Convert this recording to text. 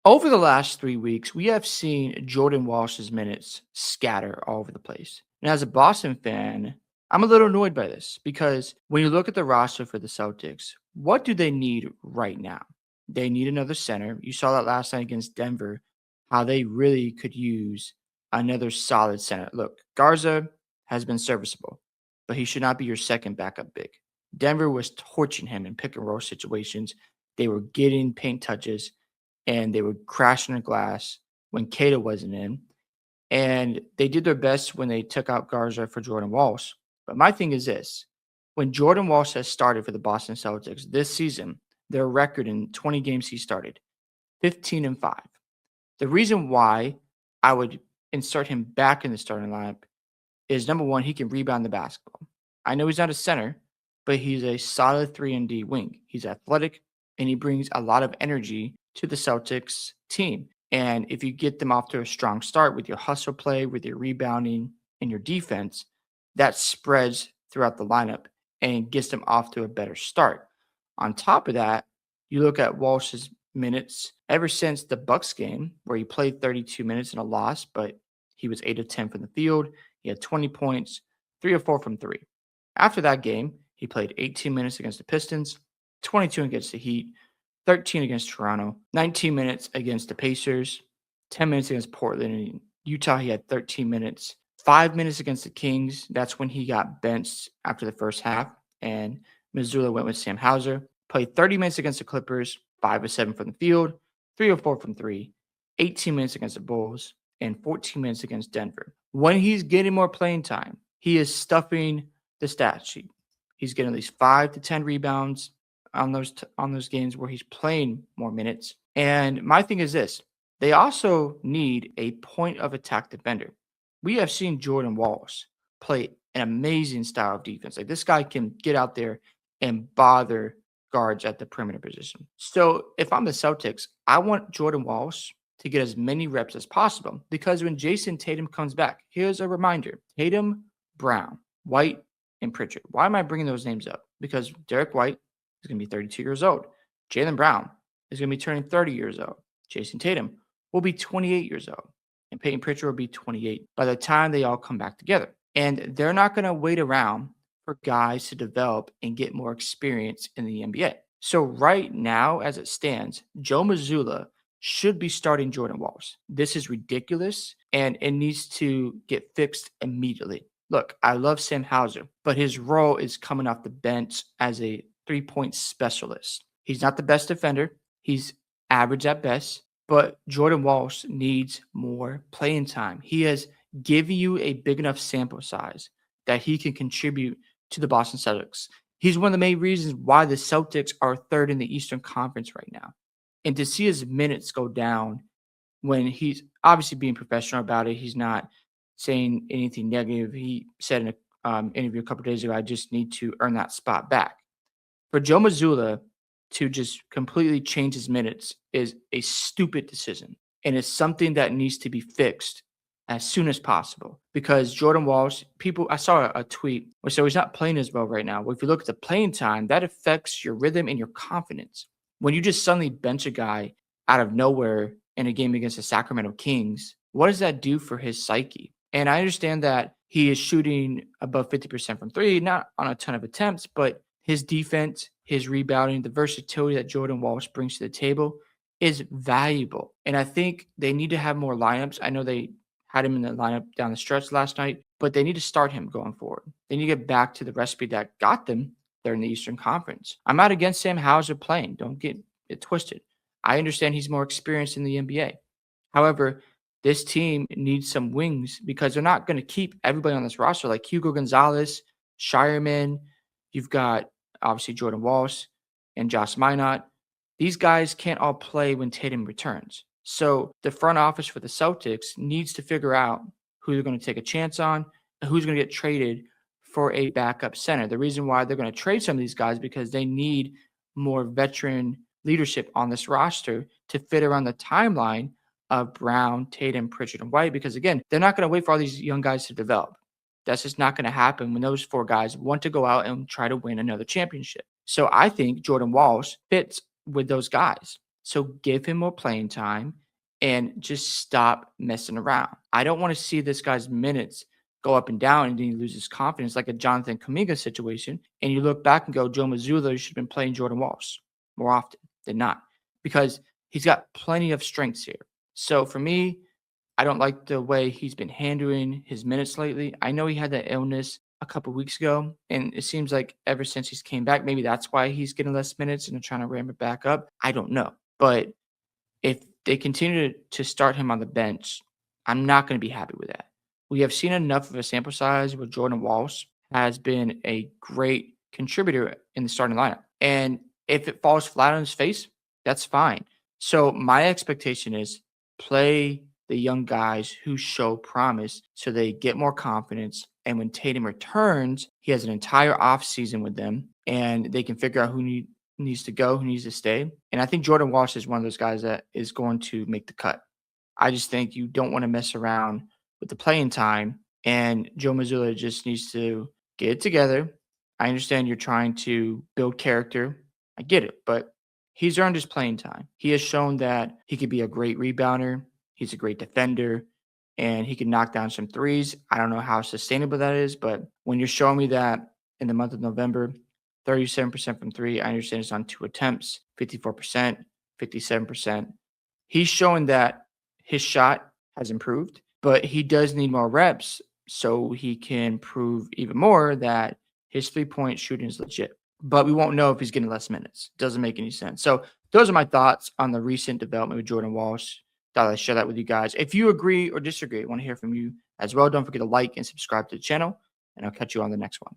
Over the last 3 weeks, we have seen Jordan Walsh's minutes scatter all over the place. And as a Boston fan, I'm a little annoyed by this because when you look at the roster for the Celtics, what do they need right now? They need another center. You saw that last night against Denver, how they really could use another solid center. Look, Garza has been serviceable, but he should not be your second backup big. Denver was torching him in pick and roll situations. They were getting paint touches and they would crash in the glass when Cato wasn't in. And they did their best when they took out Garza for Jordan Walsh. But my thing is this: when Jordan Walsh has started for the Boston Celtics this season, their record in 20 games he started, 15-5. The reason why I would insert him back in the starting lineup is number one, he can rebound the basketball. I know he's not a center, but he's a solid 3 and D wing. He's athletic and he brings a lot of energy to the Celtics team. And if you get them off to a strong start with your hustle play, with your rebounding and your defense, that spreads throughout the lineup and gets them off to a better start. On top of that, you look at Walsh's minutes ever since the Bucks game, where he played 32 minutes in a loss, but he was 8 of 10 from the field. He had 20 points, 3 of 4 from 3. After that game, he played 18 minutes against the Pistons, 22 against the Heat, 13 against Toronto, 19 minutes against the Pacers, 10 minutes against Portland. And Utah, he had 13 minutes, 5 minutes against the Kings. That's when he got benched after the first half. And Missoula went with Sam Hauser. Played 30 minutes against the Clippers, 5 of 7 from the field, 3 of 4 from 3, 18 minutes against the Bulls, and 14 minutes against Denver. When he's getting more playing time, he is stuffing the stat sheet. He's getting at least 5 to 10 rebounds on those games where he's playing more minutes. And my thing is this: they also need a point of attack defender. We have seen Jordan Walsh play an amazing style of defense. Like, this guy can get out there and bother guards at the perimeter position. So if I'm the Celtics, I want Jordan Walsh to get as many reps as possible, because when Jason Tatum comes back, here's a reminder: Tatum, Brown, White, and Pritchard. Why am I bringing those names up? Because Derek White is going to be 32 years old. Jaylen Brown is going to be turning 30 years old. Jason Tatum will be 28 years old. And Peyton Pritchard will be 28 by the time they all come back together. And they're not going to wait around for guys to develop and get more experience in the NBA. So right now, as it stands, Joe Mazzulla should be starting Jordan Walsh. This is ridiculous, and it needs to get fixed immediately. Look, I love Sam Hauser, but his role is coming off the bench as a three-point specialist. He's not the best defender. He's average at best, but Jordan Walsh needs more playing time. He has given you a big enough sample size that he can contribute to the Boston Celtics. He's one of the main reasons why the Celtics are third in the Eastern Conference right now. And to see his minutes go down when he's obviously being professional about it, he's not saying anything negative. He said in an interview a couple of days ago, I just need to earn that spot back. For Joe Mazzulla to just completely change his minutes is a stupid decision. And it's something that needs to be fixed as soon as possible, because Jordan Walsh, I saw a tweet where said he's not playing as well right now. Well, if you look at the playing time, that affects your rhythm and your confidence. When you just suddenly bench a guy out of nowhere in a game against the Sacramento Kings, what does that do for his psyche? And I understand that he is shooting above 50% from three, not on a ton of attempts, but his defense, his rebounding, the versatility that Jordan Walsh brings to the table is valuable. And I think they need to have more lineups. I know they had him in the lineup down the stretch last night, but they need to start him going forward. They need to get back to the recipe that got them there in the Eastern Conference. I'm not against Sam Hauser playing. Don't get it twisted. I understand he's more experienced in the NBA. However, this team needs some wings, because they're not going to keep everybody on this roster like Hugo Gonzalez, Shireman. You've got obviously Jordan Walsh and Josh Minot. These guys can't all play when Tatum returns. So the front office for the Celtics needs to figure out who they're going to take a chance on and who's going to get traded for a backup center. The reason why they're going to trade some of these guys because they need more veteran leadership on this roster to fit around the timeline of Brown, Tatum, Pritchard, and White, because again, they're not going to wait for all these young guys to develop. That's just not going to happen when those four guys want to go out and try to win another championship. So I think Jordan Walsh fits with those guys. So give him more playing time and just stop messing around. I don't want to see this guy's minutes go up and down and then he loses confidence like a Jonathan Kaminga situation. And you look back and go, Joe Mazzulla, you should have been playing Jordan Walsh more often than not because he's got plenty of strengths here. So for me, I don't like the way he's been handling his minutes lately. I know he had that illness a couple weeks ago, and it seems like ever since he's came back, maybe that's why he's getting less minutes and they're trying to ramp it back up. I don't know. But if they continue to start him on the bench, I'm not going to be happy with that. We have seen enough of a sample size where Jordan Walsh has been a great contributor in the starting lineup. And if it falls flat on his face, that's fine. So my expectation is play the young guys who show promise so they get more confidence. And when Tatum returns, he has an entire offseason with them and they can figure out needs to go, who needs to stay. And I think Jordan Walsh is one of those guys that is going to make the cut. I just think you don't want to mess around with the playing time. And Joe Mazzulla just needs to get it together. I understand you're trying to build character. I get it, but he's earned his playing time. He has shown that he could be a great rebounder. He's a great defender and he can knock down some threes. I don't know how sustainable that is, but when you're showing me that in the month of November, 37% from three, I understand it's on 2 attempts, 54%, 57%. He's showing that his shot has improved, but he does need more reps so he can prove even more that his 3-point shooting is legit. But we won't know if he's getting less minutes. Doesn't make any sense. So those are my thoughts on the recent development with Jordan Walsh. Thought I'd share that with you guys. If you agree or disagree, I want to hear from you as well. Don't forget to like and subscribe to the channel, and I'll catch you on the next one.